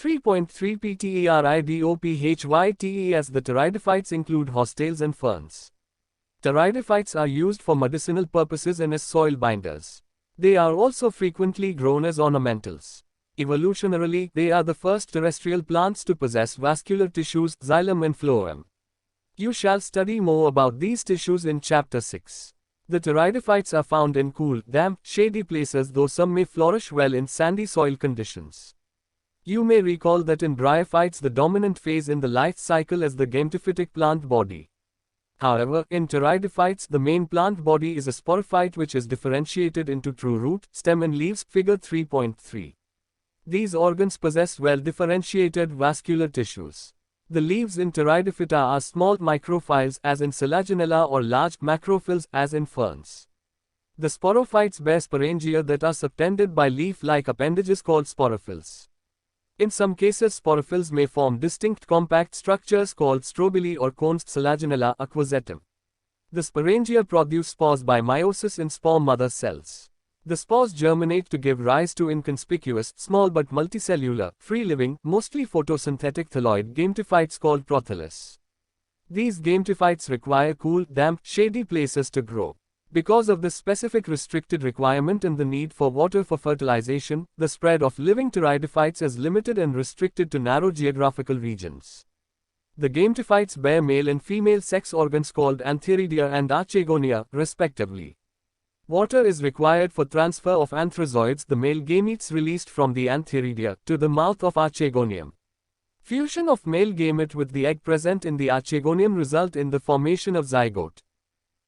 3.3 Pteridophytes. The pteridophytes include hostales and ferns. Pteridophytes are used for medicinal purposes and as soil binders. They are also frequently grown as ornamentals. Evolutionarily, they are the first terrestrial plants to possess vascular tissues, xylem and phloem. You shall study more about these tissues in Chapter 6. The pteridophytes are found in cool, damp, shady places, though some may flourish well in sandy soil conditions. You may recall that in bryophytes the dominant phase in the life cycle is the gametophytic plant body. However, in pteridophytes the main plant body is a sporophyte which is differentiated into true root, stem and leaves, figure 3.3. These organs possess well-differentiated vascular tissues. The leaves in pteridophyta are small microphyles as in Selaginella or large macrophylls as in ferns. The sporophytes bear sporangia that are subtended by leaf-like appendages called sporophylls. In some cases sporophylls may form distinct compact structures called strobili or cones. Selaginella aquazetum. The sporangia produce spores by meiosis in spore mother cells. The spores germinate to give rise to inconspicuous, small but multicellular, free-living, mostly photosynthetic thalloid gametophytes called prothallus. These gametophytes require cool, damp, shady places to grow. Because of this specific restricted requirement and the need for water for fertilization, the spread of living pteridophytes is limited and restricted to narrow geographical regions. The gametophytes bear male and female sex organs called antheridia and archegonia, respectively. Water is required for transfer of anthrazoids, the male gametes released from the antheridia, to the mouth of archegonium. Fusion of male gamete with the egg present in the archegonium result in the formation of zygote.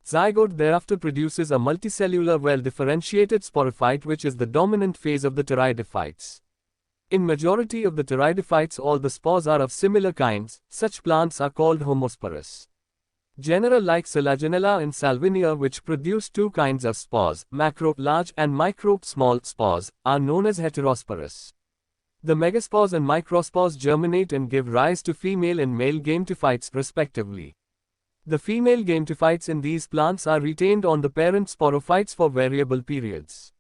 Zygote thereafter produces a multicellular well-differentiated sporophyte which is the dominant phase of the pteridophytes. In majority of the pteridophytes all the spores are of similar kinds. Such plants are called homosporous. Genera like Selaginella and Salvinia, which produce two kinds of spores, macro large and micro small spores, are known as heterosporous. The megaspores and microspores germinate and give rise to female and male gametophytes respectively. The female gametophytes in these plants are retained on the parent sporophytes for variable periods.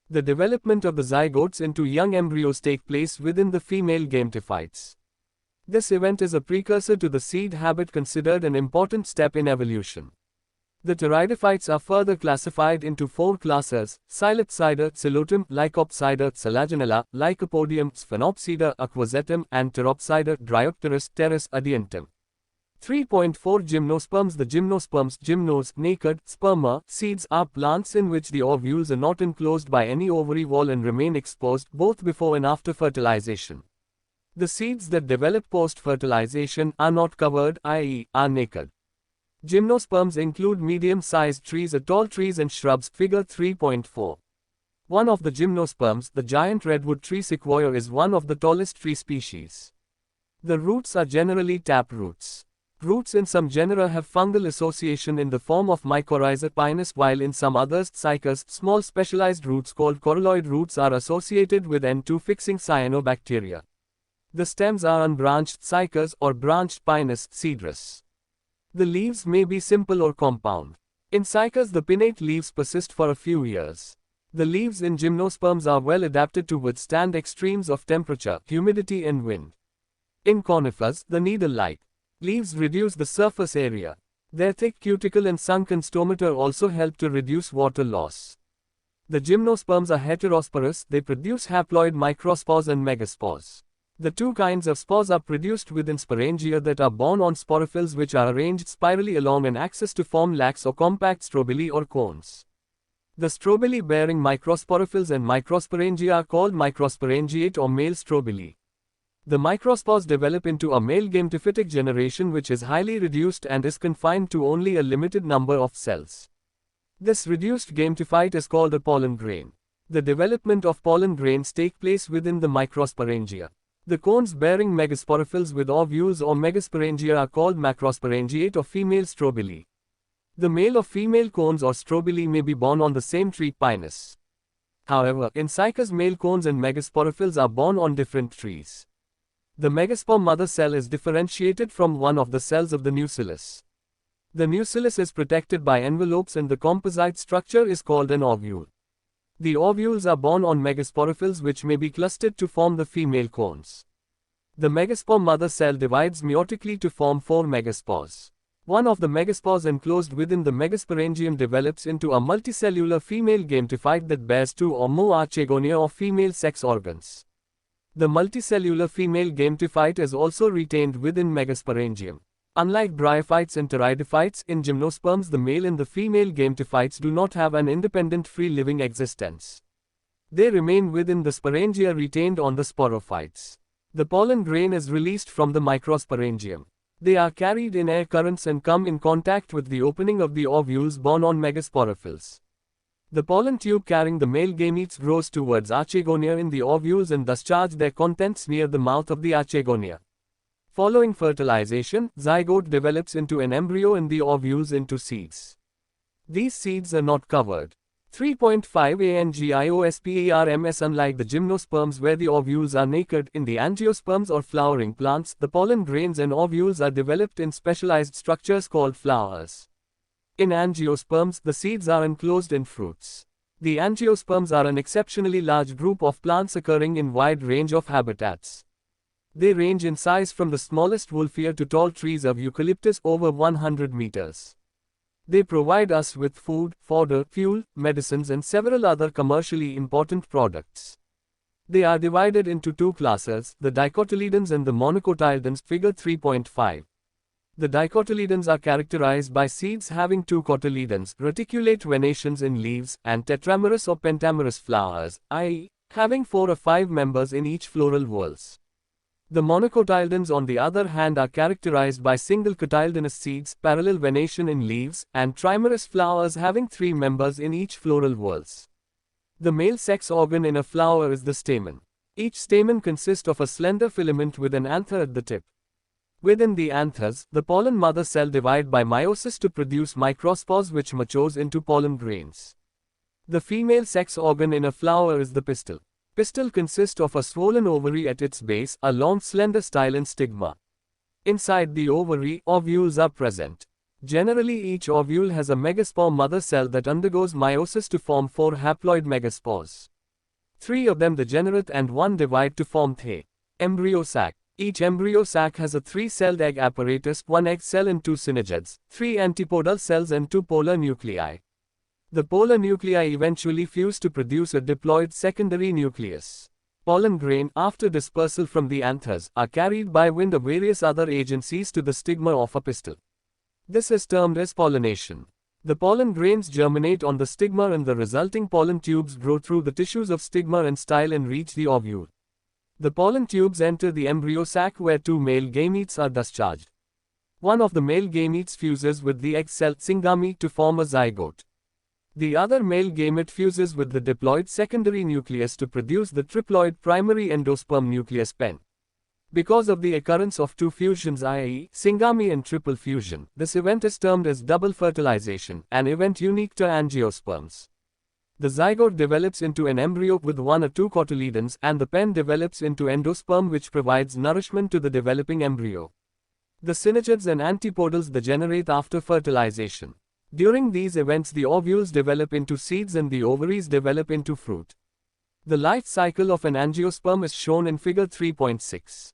The development of the zygotes into young embryos take place within the female gametophytes. This event is a precursor to the seed habit, considered an important step in evolution. The pteridophytes are further classified into four classes: Psilopsida, Psilotum, Lycopsida, Selaginella, Lycopodium, Sphenopsida, Aquazetum, and Pteropsida, Dryopterus, Pteris, Adiantum. 3.4 Gymnosperms. The gymnosperms, gymnos, naked, sperma, seeds are plants in which the ovules are not enclosed by any ovary wall and remain exposed both before and after fertilization. The seeds that develop post-fertilization are not covered, i.e., are naked. Gymnosperms include medium-sized trees, tall trees and shrubs, figure 3.4. One of the gymnosperms, the giant redwood tree sequoia, is one of the tallest tree species. The roots are generally tap roots. Roots in some genera have fungal association in the form of mycorrhiza pinus, while in some others, cycas, small specialized roots called coralloid roots, are associated with N2-fixing cyanobacteria. The stems are unbranched cycas or branched pinus, cedrus. The leaves may be simple or compound. In cycas the pinnate leaves persist for a few years. The leaves in gymnosperms are well adapted to withstand extremes of temperature, humidity and wind. In conifers, the needle-like leaves reduce the surface area. Their thick cuticle and sunken stomata also help to reduce water loss. The gymnosperms are heterosporous, they produce haploid microspores and megaspores. The two kinds of spores are produced within sporangia that are borne on sporophylls, which are arranged spirally along an axis to form lax or compact strobili or cones. The strobili bearing microsporophylls and microsporangia are called microsporangiate or male strobili. The microspores develop into a male gametophytic generation which is highly reduced and is confined to only a limited number of cells. This reduced gametophyte is called a pollen grain. The development of pollen grains take place within the microsporangia. The cones bearing megasporophylls with ovules or megasporangia are called macrosporangiate or female strobili. The male or female cones or strobili may be borne on the same tree, pinus. However, in cycas male cones and megasporophylls are borne on different trees. The megaspore mother cell is differentiated from one of the cells of the nucellus. The nucellus is protected by envelopes and the composite structure is called an ovule. The ovules are borne on megasporophylls which may be clustered to form the female cones. The megaspore mother cell divides meiotically to form 4 megaspores. One of the megaspores enclosed within the megasporangium develops into a multicellular female gametophyte that bears 2 or more archegonia or female sex organs. The multicellular female gametophyte is also retained within megasporangium. Unlike bryophytes and pteridophytes, in gymnosperms the male and the female gametophytes do not have an independent free-living existence. They remain within the sporangia retained on the sporophytes. The pollen grain is released from the microsporangium. They are carried in air currents and come in contact with the opening of the ovules borne on megasporophylls. The pollen tube carrying the male gametes grows towards archegonia in the ovules and thus charge their contents near the mouth of the archegonia. Following fertilization, zygote develops into an embryo and the ovules into seeds. These seeds are not covered. 3.5 Angiosperms. Unlike the gymnosperms where the ovules are naked, in the angiosperms or flowering plants, the pollen grains and ovules are developed in specialized structures called flowers. In angiosperms, the seeds are enclosed in fruits. The angiosperms are an exceptionally large group of plants occurring in wide range of habitats. They range in size from the smallest wolfia to tall trees of eucalyptus over 100 meters. They provide us with food, fodder, fuel, medicines and several other commercially important products. They are divided into 2 classes, the dicotyledons and the monocotyledons, figure 3.5. The dicotyledons are characterized by seeds having 2 cotyledons, reticulate venations in leaves, and tetramerous or pentamerous flowers, i.e., having 4 or 5 members in each floral whorls. The monocotyledons on the other hand are characterized by single cotyledonous seeds, parallel venation in leaves, and trimerous flowers having 3 members in each floral whorls. The male sex organ in a flower is the stamen. Each stamen consists of a slender filament with an anther at the tip. Within the anthers, the pollen mother cell divides by meiosis to produce microspores which matures into pollen grains. The female sex organ in a flower is the pistil. Pistil consists of a swollen ovary at its base, a long slender style and stigma. Inside the ovary, ovules are present. Generally each ovule has a megaspore mother cell that undergoes meiosis to form 4 haploid megaspores. 3 of them degenerate and 1 divide to form the embryo sac. Each embryo sac has a 3-celled egg apparatus, 1 egg cell and 2 synogeds, 3 antipodal cells and 2 polar nuclei. The polar nuclei eventually fuse to produce a diploid secondary nucleus. Pollen grain, after dispersal from the anthers, are carried by wind or various other agencies to the stigma of a pistil. This is termed as pollination. The pollen grains germinate on the stigma and the resulting pollen tubes grow through the tissues of stigma and style and reach the ovule. The pollen tubes enter the embryo sac where 2 male gametes are discharged. One of the male gametes fuses with the egg cell syngamy to form a zygote. The other male gamete fuses with the diploid secondary nucleus to produce the triploid primary endosperm nucleus pen. Because of the occurrence of 2 fusions, i.e., syngamy and triple fusion, this event is termed as double fertilization, an event unique to angiosperms. The zygote develops into an embryo with 1 or 2 cotyledons, and the pen develops into endosperm which provides nourishment to the developing embryo. The synogeds and antipodals degenerate after fertilization. During these events the ovules develop into seeds and the ovaries develop into fruit. The life cycle of an angiosperm is shown in figure 3.6.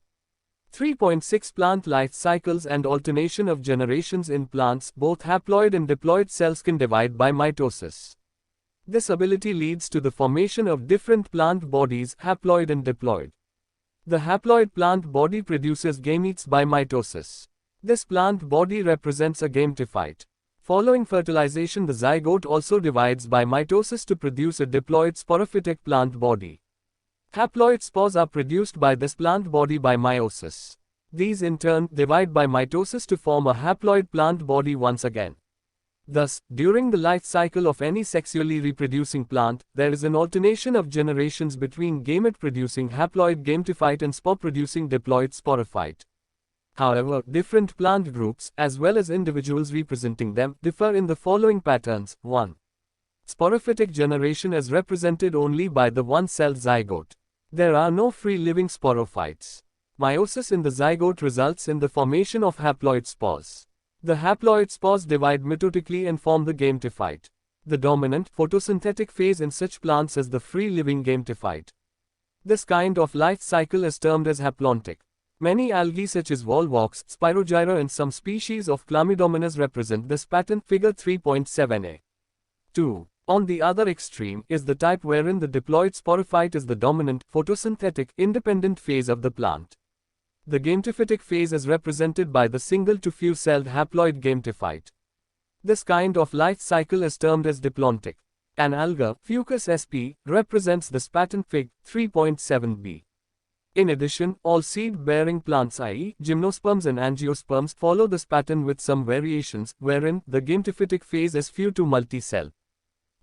3.6 Plant life cycles and alternation of generations. In plants, both haploid and diploid cells can divide by mitosis. This ability leads to the formation of different plant bodies, haploid and diploid. The haploid plant body produces gametes by mitosis. This plant body represents a gametophyte. Following fertilization, the zygote also divides by mitosis to produce a diploid sporophytic plant body. Haploid spores are produced by this plant body by meiosis. These in turn divide by mitosis to form a haploid plant body once again. Thus, during the life cycle of any sexually reproducing plant, there is an alternation of generations between gamete-producing haploid gametophyte and spore-producing diploid sporophyte. However, different plant groups, as well as individuals representing them, differ in the following patterns. 1. Sporophytic generation is represented only by the 1-celled zygote. There are no free-living sporophytes. Meiosis in the zygote results in the formation of haploid spores. The haploid spores divide mitotically and form the gametophyte. The dominant, photosynthetic phase in such plants is the free-living gametophyte. This kind of life cycle is termed as haplontic. Many algae such as volvox, spirogyra and some species of Chlamydomonas represent this pattern figure 3.7a. 2. On the other extreme is the type wherein the diploid sporophyte is the dominant, photosynthetic, independent phase of the plant. The gametophytic phase is represented by the single to few-celled haploid gametophyte. This kind of life cycle is termed as diplontic. An alga, Fucus sp, represents this pattern fig. 3.7b. In addition, all seed-bearing plants i.e., gymnosperms and angiosperms follow this pattern with some variations, wherein the gametophytic phase is few to multi-cell.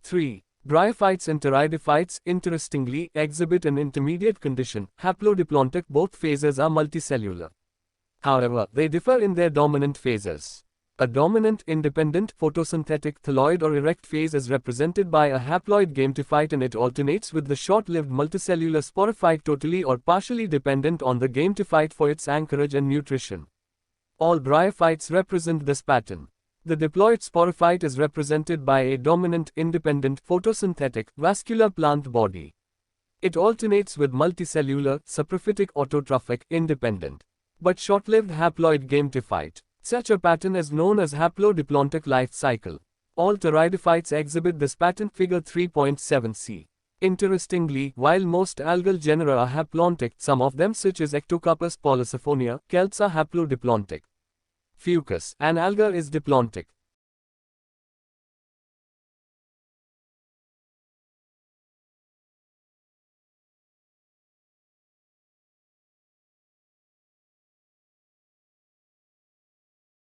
3. Bryophytes and pteridophytes, interestingly, exhibit an intermediate condition, haplodiplontic. Both phases are multicellular. However, they differ in their dominant phases. A dominant, independent, photosynthetic, thalloid or erect phase is represented by a haploid gametophyte, and it alternates with the short-lived multicellular sporophyte, totally or partially dependent on the gametophyte for its anchorage and nutrition. All bryophytes represent this pattern. The diploid sporophyte is represented by a dominant, independent, photosynthetic, vascular plant body. It alternates with multicellular, saprophytic, autotrophic, independent, but short-lived haploid gametophyte. Such a pattern is known as haplodiplontic life cycle. All pteridophytes exhibit this pattern figure 3.7c. Interestingly, while most algal genera are haplontic, some of them such as Ectocarpus polysiphonia, Celts are haplodiplontic. Fucus, an alga, is diplontic.